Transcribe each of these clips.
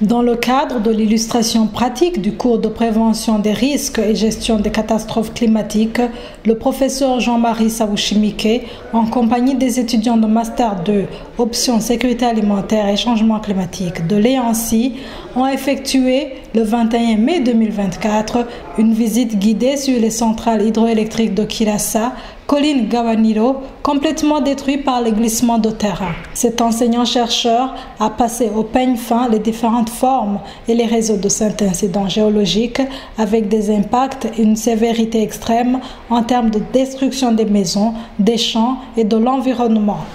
Dans le cadre de l'illustration pratique du cours de prévention des risques et gestion des catastrophes climatiques, le professeur Jean-Marie Savouchimike, en compagnie des étudiants de Master 2, Options Sécurité alimentaire et changement climatique de l'EANSI, ont effectué le 21 mai 2024 une visite guidée sur les centrales hydroélectriques de Kirassa, Colline Gawaniro, complètement détruit par les glissements de terrain. Cet enseignant-chercheur a passé au peigne fin les différentes formes et les réseaux de cet incident géologique avec des impacts et une sévérité extrême en termes de destruction des maisons, des champs et de l'environnement.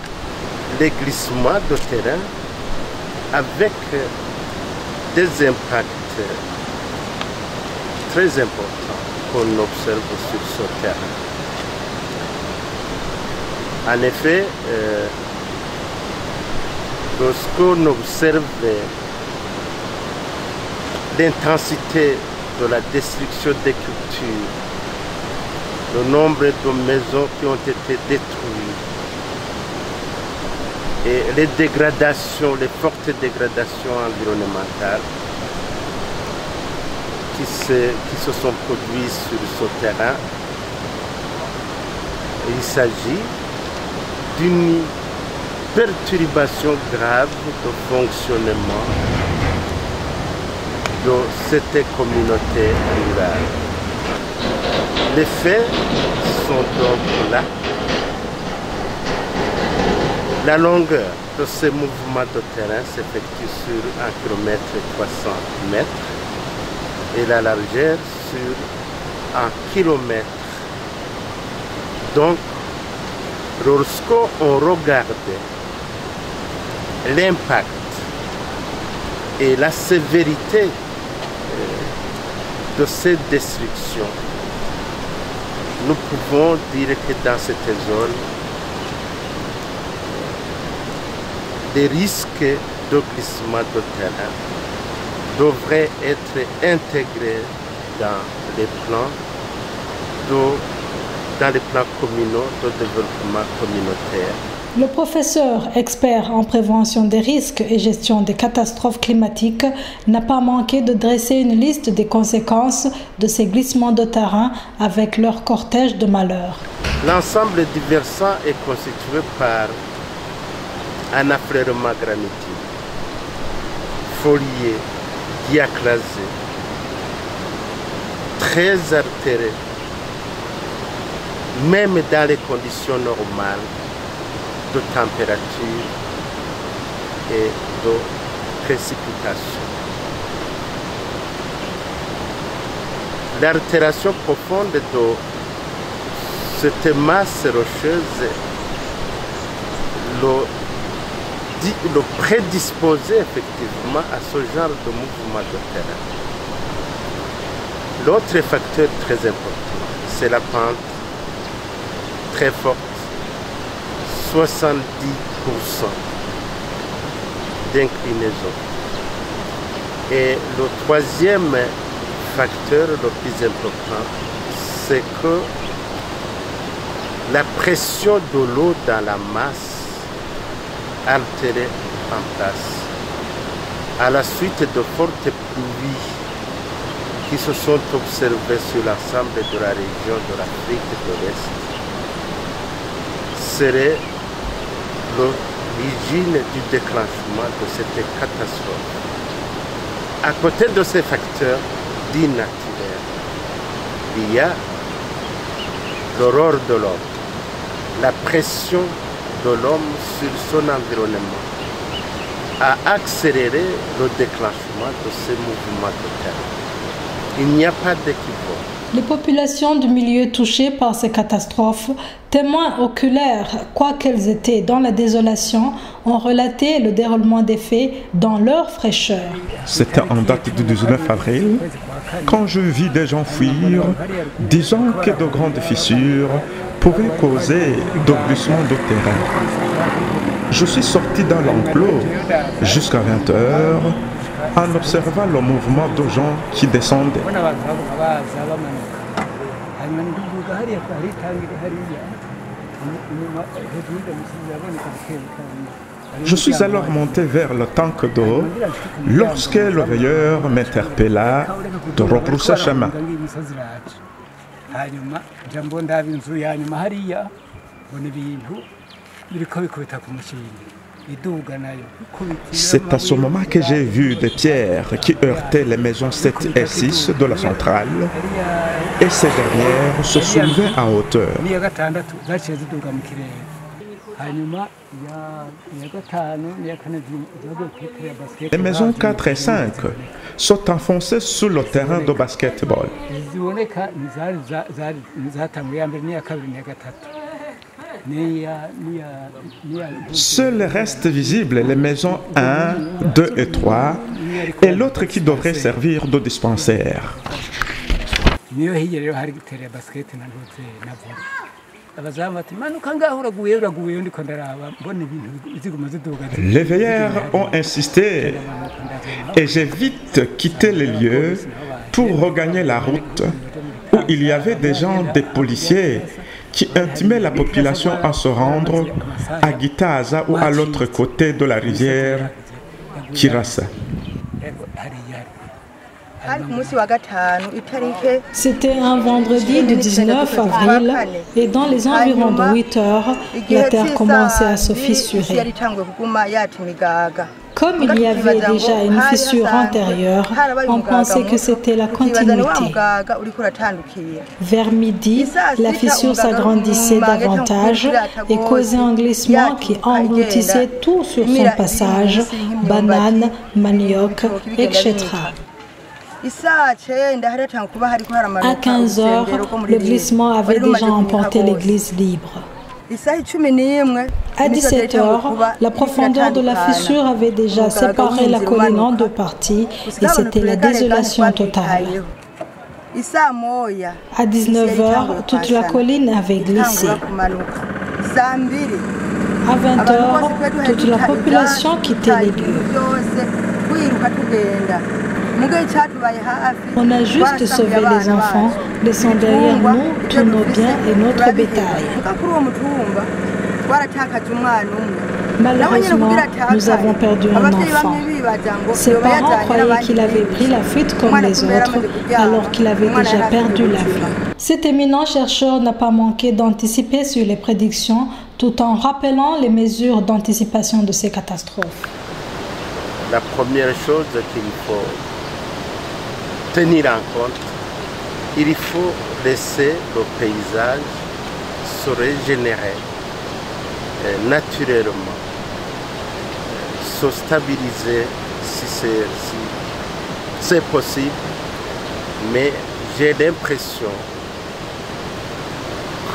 Les glissements de terrain avec des impacts très importants qu'on observe sur ce terrain. En effet, lorsqu'on observe l'intensité de la destruction des cultures, le nombre de maisons qui ont été détruites et les dégradations, les fortes dégradations environnementales qui se sont produites sur ce terrain, il s'agit d'une perturbation grave de fonctionnement de cette communauté rurale. Les faits sont donc là. La longueur de ces mouvements de terrain s'effectue sur 1 km 300 mètres et la largeur sur 1 km. Donc, lorsqu'on regarde l'impact et la sévérité de cette destruction, nous pouvons dire que dans cette zone, les risques de glissement de terrain devraient être intégrés dans les plans communaux de développement communautaire. Le professeur expert en prévention des risques et gestion des catastrophes climatiques n'a pas manqué de dresser une liste des conséquences de ces glissements de terrain avec leur cortège de malheurs. L'ensemble du versant est constitué par un affleurement granitique, folié, diaclasé, très altéré, même dans les conditions normales de température et de précipitation. L'altération profonde de cette masse rocheuse le prédisposait effectivement à ce genre de mouvement de terrain. L'autre facteur très important, c'est la pente très forte, 70% d'inclinaison. Et le troisième facteur le plus important, c'est que la pression de l'eau dans la masse altérée en place, à la suite de fortes pluies qui se sont observées sur l'ensemble de la région de l'Afrique de l'Est, serait l'origine du déclenchement de cette catastrophe. À côté de ces facteurs dits naturels, il y a l'horreur de l'homme, la pression de l'homme sur son environnement a accéléré le déclenchement de ces mouvements de terrain. Il n'y a pas d'équivoque. Les populations du milieu touchées par ces catastrophes, témoins oculaires, quoi qu'elles étaient dans la désolation, ont relaté le déroulement des faits dans leur fraîcheur. C'était en date du 19 avril, quand je vis des gens fuir, disant que de grandes fissures pouvaient causer de glissements de terrain. Je suis sorti dans l'enclos jusqu'à 20 h en observant le mouvement de gens qui descendaient. Je suis alors monté vers le tank d'eau lorsque le veilleur m'interpella de rebrousser chemin. C'est à ce moment que j'ai vu des pierres qui heurtaient les maisons 7 et 6 de la centrale et ces dernières se soulevaient en hauteur. Les maisons 4 et 5 sont enfoncées sous le terrain de basketball. Seuls restent visibles les maisons 1, 2 et 3 et l'autre qui devrait servir de dispensaire. Les veilleurs ont insisté et j'ai vite quitté les lieux pour regagner la route où il y avait des gens, des policiers qui intimaient la population à se rendre à Gitaza ou à l'autre côté de la rivière Kirasa. C'était un vendredi du 19 avril et dans les environs de 8 heures, la terre commençait à se fissurer. Comme il y avait déjà une fissure antérieure, on pensait que c'était la continuité. Vers midi, la fissure s'agrandissait davantage et causait un glissement qui engloutissait tout sur son passage, bananes, manioc, etc. À 15 heures, le glissement avait déjà emporté l'église libre. À 17 heures, la profondeur de la fissure avait déjà séparé la colline en deux parties et c'était la désolation totale. À 19 heures, toute la colline avait glissé. À 20 heures, toute la population quittait les lieux. On a juste sauvé les enfants, laissant derrière nous tous nos biens et notre bétail. Malheureusement, nous avons perdu un enfant. Ses parents croyaient qu'il avait pris la fuite comme les autres, alors qu'il avait déjà perdu la vie. Cet éminent chercheur n'a pas manqué d'anticiper sur les prédictions, tout en rappelant les mesures d'anticipation de ces catastrophes. La première chose qu'il faut tenir en compte, il faut laisser le paysage se régénérer naturellement, se stabiliser si c'est possible, mais j'ai l'impression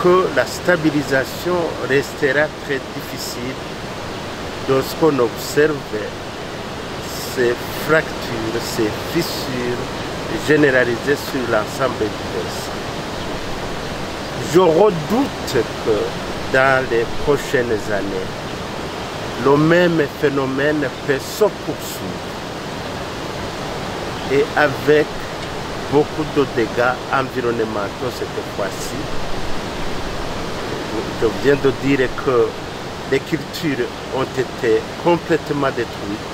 que la stabilisation restera très difficile lorsqu'on observe ces fractures, ces fissures généralisées sur l'ensemble du bassin. Je redoute que dans les prochaines années, le même phénomène peut se poursuivre et avec beaucoup de dégâts environnementaux cette fois-ci. Je viens de dire que les cultures ont été complètement détruites,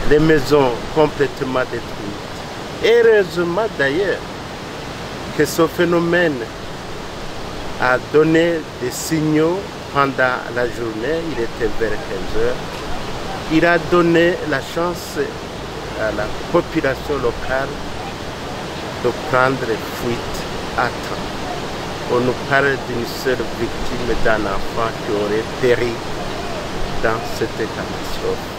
les maisons complètement détruites. Heureusement d'ailleurs que ce phénomène a donné des signaux pendant la journée, il était vers 15 heures. Il a donné la chance à la population locale de prendre fuite à temps. On nous parle d'une seule victime d'un enfant qui aurait péri dans cette catastrophe.